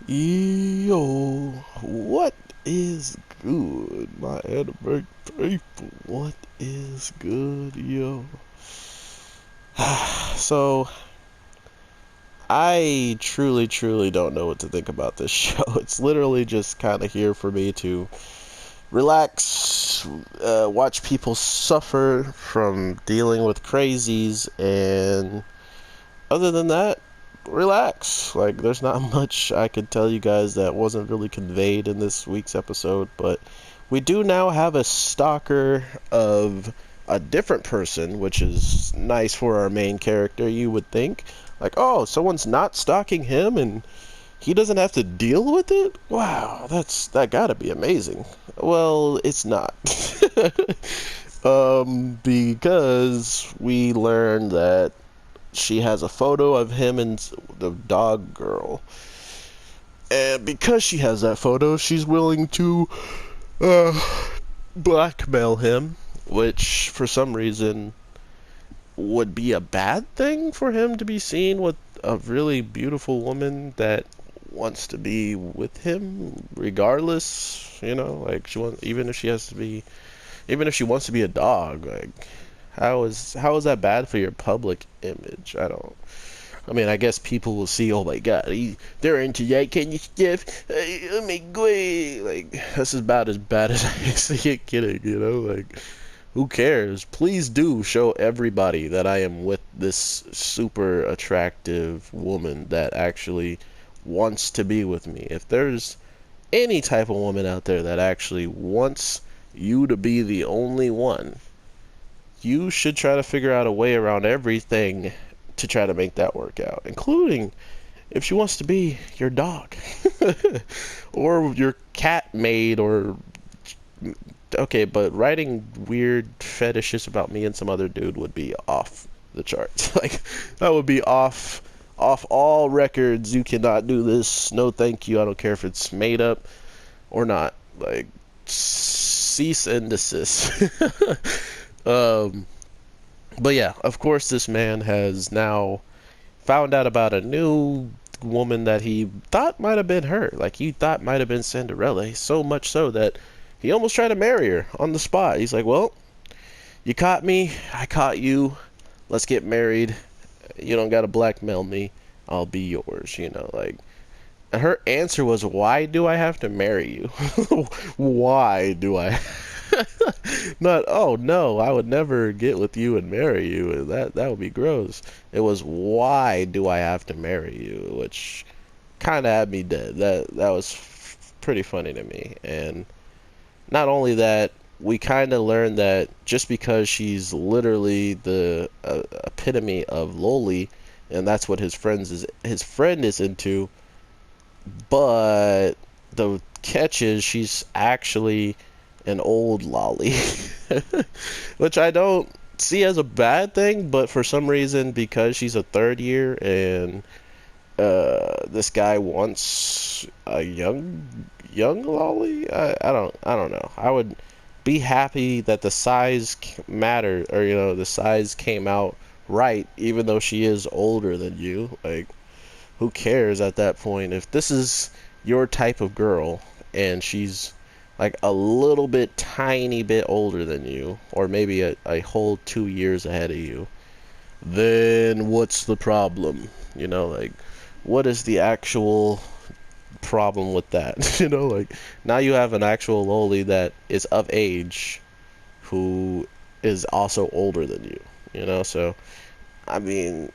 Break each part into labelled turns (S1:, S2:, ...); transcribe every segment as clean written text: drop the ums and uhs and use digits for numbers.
S1: Yo, what is good, my anime people? What is good, yo? So, I truly don't know what to think about this show. It's literally just kind of here for me to relax, watch people suffer from dealing with crazies, and other than that, relax. Like, there's not much I could tell you guys that wasn't really conveyed in this week's episode, but we do now have a stalker of a different person, which is nice for our main character, you would think. Like, oh, someone's not stalking him and he doesn't have to deal with it? Wow, that gotta be amazing. Well, it's not. Because we learned that she has a photo of him and the dog girl. And because she has that photo, she's willing to uh, blackmail him, which for some reason would be a bad thing for him to be seen with a really beautiful woman that wants to be with him regardless, like even if she wants to be a dog, like how is that bad for your public image? I mean, I guess people will see, oh my god, they're into that kind of stuff. Oh my god, like that's about as bad as I see it getting. Like, who cares? Please do show everybody that I am with this super attractive woman that actually wants to be with me. If there's any type of woman out there that actually wants you to be the only one, you should try to figure out a way around everything to try to make that work out, including if she wants to be your dog or your cat maid, or okay, but writing weird fetishes about me and some other dude would be off the charts. Like, that would be off all records. You cannot do this. No thank you. I don't care if it's made up or not. Like, cease and desist. um But yeah, of course, this man has now found out about a new woman that he thought might have been her. Like, he thought might have been Cinderella. So much so that he almost tried to marry her on the spot. He's like, well, you caught me. I caught you. Let's get married. You don't got to blackmail me. I'll be yours, like. And her answer was, why do I have to marry you? Why do I? Not, oh no, I would never get with you and marry you. That would be gross. It was, why do I have to marry you? Which kind of had me dead. That was pretty funny to me. And not only that, we kind of learned that just because she's literally the epitome of loli, and that's what his friend is into, but the catch is she's actually an old lolly, which I don't see as a bad thing, but for some reason, because she's a third year and this guy wants a young lolly, I don't know. I would be happy that the size mattered, or the size came out right, even though she is older than you. Like, who cares at that point? If this is your type of girl and she's like a little bit, tiny bit older than you, or maybe a whole 2 years ahead of you, then what's the problem? Like, what is the actual problem with that? Like, now you have an actual loli that is of age who is also older than you. So, I mean,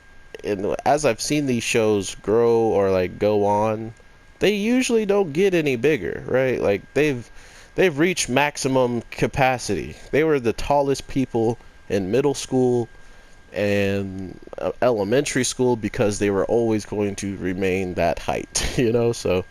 S1: as I've seen these shows grow or like go on, they usually don't get any bigger, right? Like, they've reached maximum capacity. They were the tallest people in middle school and elementary school because they were always going to remain that height. So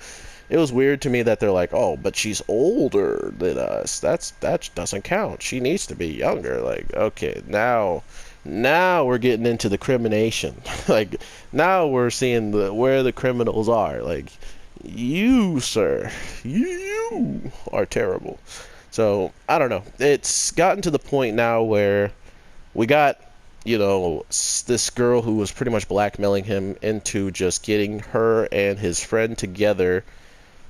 S1: it was weird to me that they're like, oh, but she's older than us. That doesn't count. She needs to be younger. Like, okay, now we're getting into the crimination. Like, now we're seeing where the criminals are. Like, you, sir, you are terrible. So, I don't know. It's gotten to the point now where we got you know, this girl who was pretty much blackmailing him into just getting her and his friend together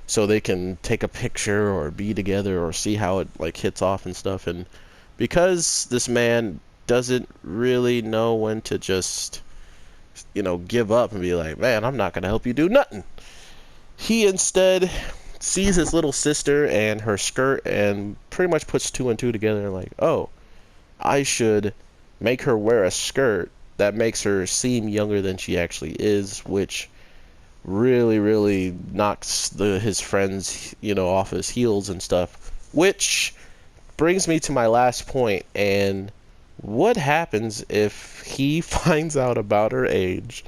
S1: so they can take a picture or be together or see how it like hits off and stuff. And because this man doesn't really know when to just, you know, give up and be like, man, I'm not gonna help you do nothing, he instead sees his little sister and her skirt and pretty much puts two and two together and like, oh, I should make her wear a skirt that makes her seem younger than she actually is, which really knocks his friends, you know, off his heels and stuff. Which brings me to my last point, and what happens if he finds out about her age,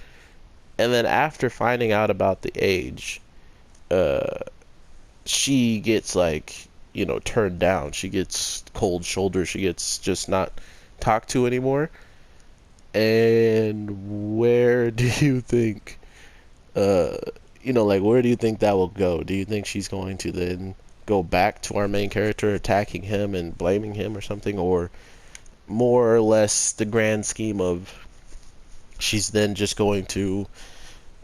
S1: and then after finding out about the age, she gets like, you know, turned down. She gets cold shoulders. She gets just not talked to anymore. And where do you think, you know, like, where do you think that will go? Do you think she's going to then go back to our main character attacking him and blaming him or something? Or more or less the grand scheme of she's then just going to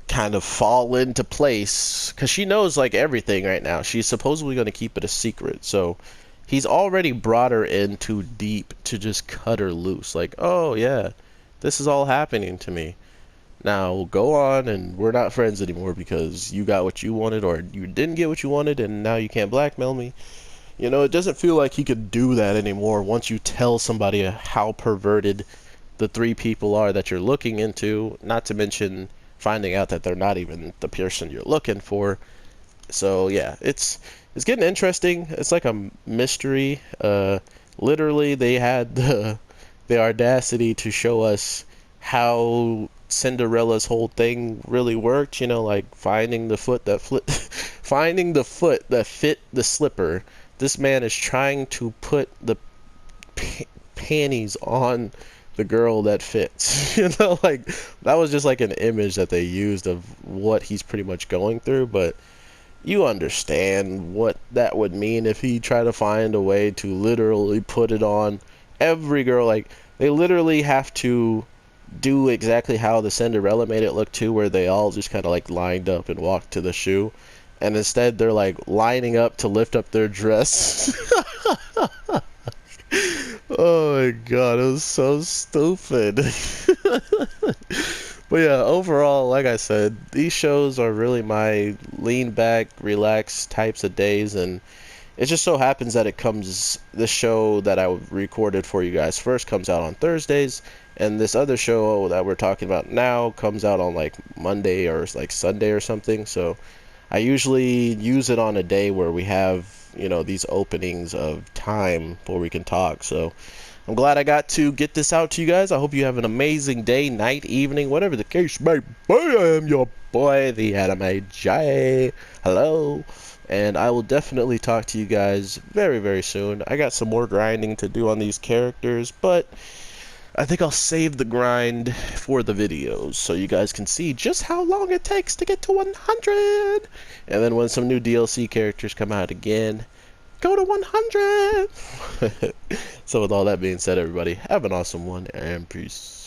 S1: kind of fall into place because she knows like everything right now. She's supposedly going to keep it a secret, so he's already brought her in too deep to just cut her loose. Like, oh yeah, this is all happening to me. Now go on, and we're not friends anymore because you got what you wanted, or you didn't get what you wanted, and now you can't blackmail me. You know, it doesn't feel like he could do that anymore once you tell somebody how perverted the three people are that you're looking into, not to mention finding out that they're not even the person you're looking for. So yeah, it's getting interesting. It's like a mystery. Literally, they had the audacity to show us how Cinderella's whole thing really worked. You know, like finding the foot that finding the foot that fit the slipper. This man is trying to put the panties on the girl that fits. You know, like, that was just like an image that they used of what he's pretty much going through, but you understand what that would mean if he tried to find a way to literally put it on every girl. Like, they literally have to do exactly how the Cinderella made it look too, where they all just kind of like lined up and walked to the shoe, and instead they're like lining up to lift up their dress. Oh my god, it was so stupid. But yeah, overall, like I said, these shows are really my lean back, relax types of days, and it just so happens that this show that I recorded for you guys first comes out on Thursdays, and this other show that we're talking about now comes out on like Monday or like Sunday or something. So I usually use it on a day where we have, you know, these openings of time where we can talk. So I'm glad I got to get this out to you guys. I hope you have an amazing day, night, evening, whatever the case may be. I am your boy, the Anime J. Hello. And I will definitely talk to you guys very soon. I got some more grinding to do on these characters, but I think I'll save the grind for the videos so you guys can see just how long it takes to get to 100. And then when some new DLC characters come out again, go to 100. So with all that being said, everybody, have an awesome one, and peace.